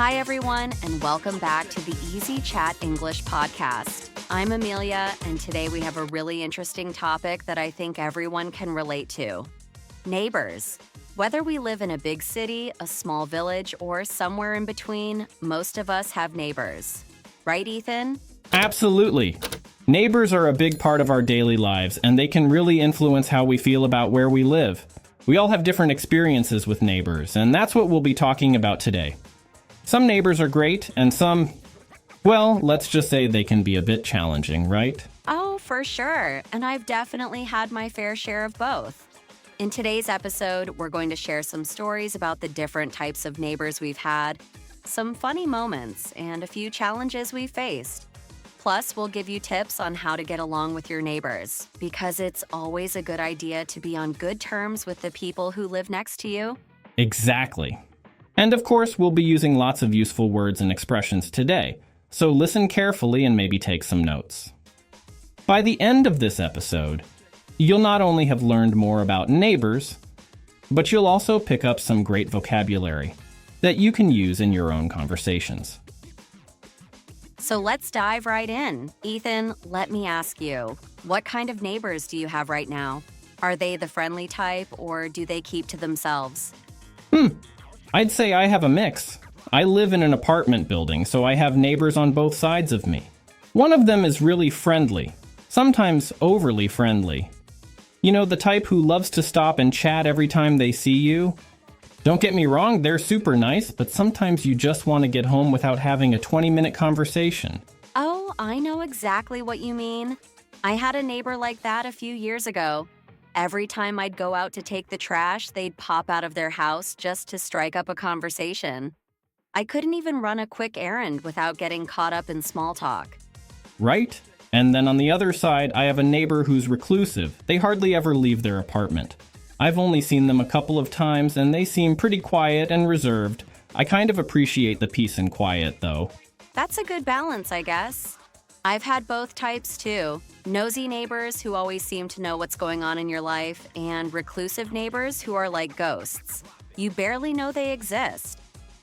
Hi, everyone, and welcome back to the Easy Chat English podcast. I'm Amelia, and today we have a really interesting topic that I think everyone can relate to. Neighbors. Whether we live in a big city, a small village, or somewhere in between, most of us have neighbors. Right, Ethan? Absolutely. Neighbors are a big part of our daily lives, and they can really influence how we feel about where we live. We all have different experiences with neighbors, and that's what we'll be talking about today. Some neighbors are great, and some, well, let's just say they can be a bit challenging, right? Oh, for sure. And I've definitely had my fair share of both. In today's episode, we're going to share some stories about the different types of neighbors we've had, some funny moments, and a few challenges we've faced. Plus, we'll give you tips on how to get along with your neighbors, because it's always a good idea to be on good terms with the people who live next to you. Exactly. And of course, we'll be using lots of useful words and expressions today, so listen carefully and maybe take some notes. By the end of this episode, you'll not only have learned more about neighbors, but you'll also pick up some great vocabulary that you can use in your own conversations. So let's dive right in. Ethan, let me ask you, what kind of neighbors do you have right now? Are they the friendly type, or do they keep to themselves? I'd say I have a mix. I live in an apartment building, so I have neighbors on both sides of me. One of them is really friendly, sometimes overly friendly. You know, the type who loves to stop and chat every time they see you? Don't get me wrong, they're super nice, but sometimes you just want to get home without having a 20-minute conversation. Oh, I know exactly what you mean. I had a neighbor like that a few years ago. Every time I'd go out to take the trash, they'd pop out of their house just to strike up a conversation. I couldn't even run a quick errand without getting caught up in small talk. Right? And then on the other side, I have a neighbor who's reclusive. They hardly ever leave their apartment. I've only seen them a couple of times, and they seem pretty quiet and reserved. I kind of appreciate the peace and quiet, though. That's a good balance, I guess. I've had both types, too. Nosy neighbors who always seem to know what's going on in your life, and reclusive neighbors who are like ghosts. You barely know they exist.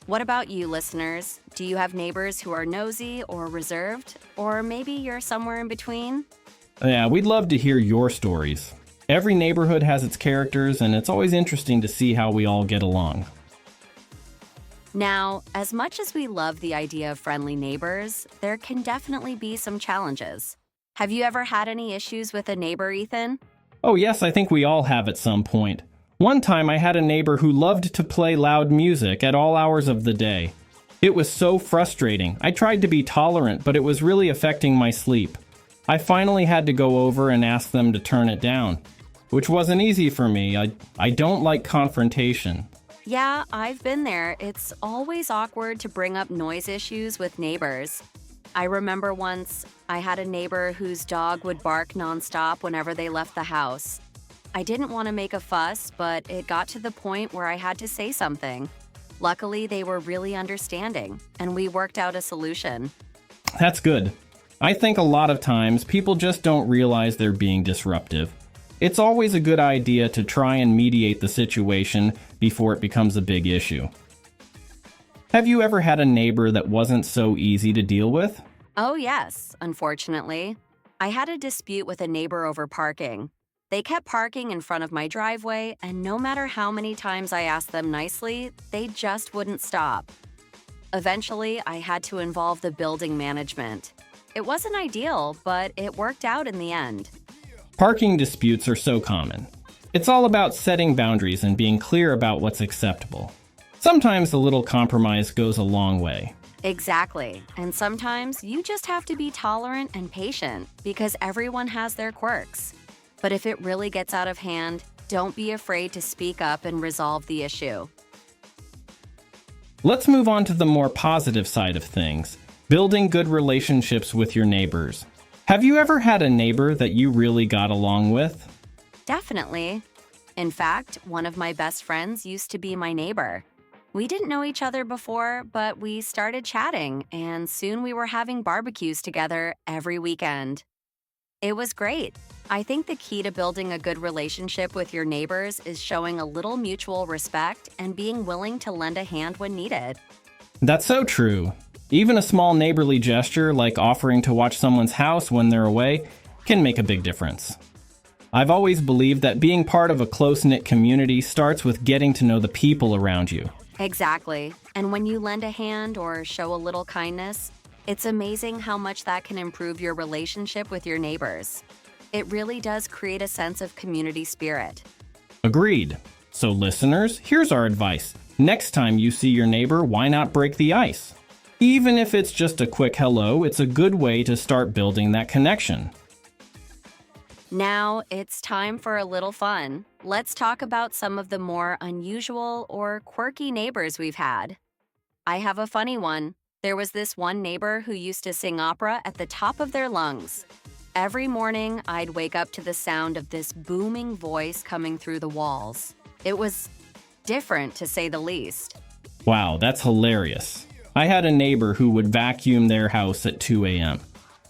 What about you, listeners? Do you have neighbors who are nosy or reserved? Or maybe you're somewhere in between? Yeah, we'd love to hear your stories. Every neighborhood has its characters, and it's always interesting to see how we all get along. Now, as much as we love the idea of friendly neighbors, there can definitely be some challenges. Have you ever had any issues with a neighbor, Ethan? Oh yes, I think we all have at some point. One time I had a neighbor who loved to play loud music at all hours of the day. It was so frustrating. I tried to be tolerant, but it was really affecting my sleep. I finally had to go over and ask them to turn it down, which wasn't easy for me. I don't like confrontation. Yeah, I've been there. It's always awkward to bring up noise issues with neighbors. I remember once I had a neighbor whose dog would bark nonstop whenever they left the house. I didn't want to make a fuss, but it got to the point where I had to say something. Luckily, they were really understanding, and we worked out a solution. That's good. I think a lot of times people just don't realize they're being disruptive. It's always a good idea to try and mediate the situation before it becomes a big issue. Have you ever had a neighbor that wasn't so easy to deal with? Oh, yes, unfortunately. I had a dispute with a neighbor over parking. They kept parking in front of my driveway, and no matter how many times I asked them nicely, they just wouldn't stop. Eventually, I had to involve the building management. It wasn't ideal, but it worked out in the end. Parking disputes are so common. It's all about setting boundaries and being clear about what's acceptable. Sometimes a little compromise goes a long way. Exactly. And sometimes you just have to be tolerant and patient because everyone has their quirks. But if it really gets out of hand, don't be afraid to speak up and resolve the issue. Let's move on to the more positive side of things, building good relationships with your neighbors. Have you ever had a neighbor that you really got along with? Definitely. In fact, one of my best friends used to be my neighbor. We didn't know each other before, but we started chatting, and soon we were having barbecues together every weekend. It was great. I think the key to building a good relationship with your neighbors is showing a little mutual respect and being willing to lend a hand when needed. That's so true. Even a small neighborly gesture like offering to watch someone's house when they're away can make a big difference. I've always believed that being part of a close-knit community starts with getting to know the people around you. Exactly. And when you lend a hand or show a little kindness, it's amazing how much that can improve your relationship with your neighbors. It really does create a sense of community spirit. Agreed. So listeners, here's our advice. Next time you see your neighbor, why not break the ice? Even if it's just a quick hello, it's a good way to start building that connection. Now it's time for a little fun. Let's talk about some of the more unusual or quirky neighbors we've had. I have a funny one. There was this one neighbor who used to sing opera at the top of their lungs. Every morning, I'd wake up to the sound of this booming voice coming through the walls. It was different, to say the least. Wow, that's hilarious. I had a neighbor who would vacuum their house at 2 a.m.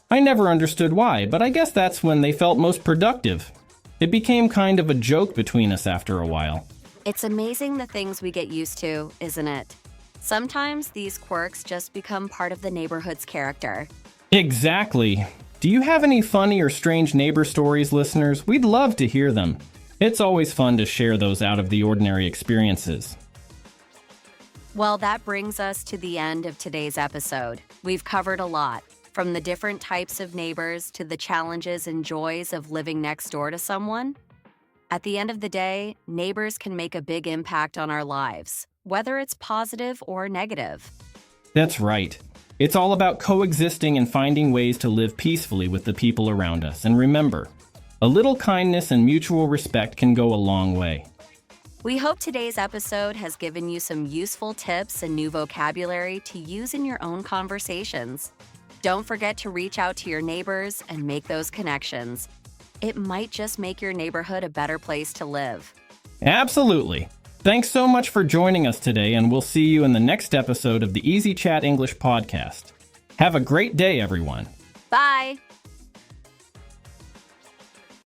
I never understood why, but I guess that's when they felt most productive. It became kind of a joke between us after a while. It's amazing the things we get used to, isn't it? Sometimes these quirks just become part of the neighborhood's character. Exactly. Do you have any funny or strange neighbor stories, listeners? We'd love to hear them. It's always fun to share those out-of-the-ordinary experiences. Well, that brings us to the end of today's episode. We've covered a lot, from the different types of neighbors to the challenges and joys of living next door to someone. At the end of the day, neighbors can make a big impact on our lives, whether it's positive or negative. That's right. It's all about coexisting and finding ways to live peacefully with the people around us. And remember, a little kindness and mutual respect can go a long way. We hope today's episode has given you some useful tips and new vocabulary to use in your own conversations. Don't forget to reach out to your neighbors and make those connections. It might just make your neighborhood a better place to live. Absolutely. Thanks so much for joining us today, and we'll see you in the next episode of the Easy Chat English podcast. Have a great day, everyone. Bye!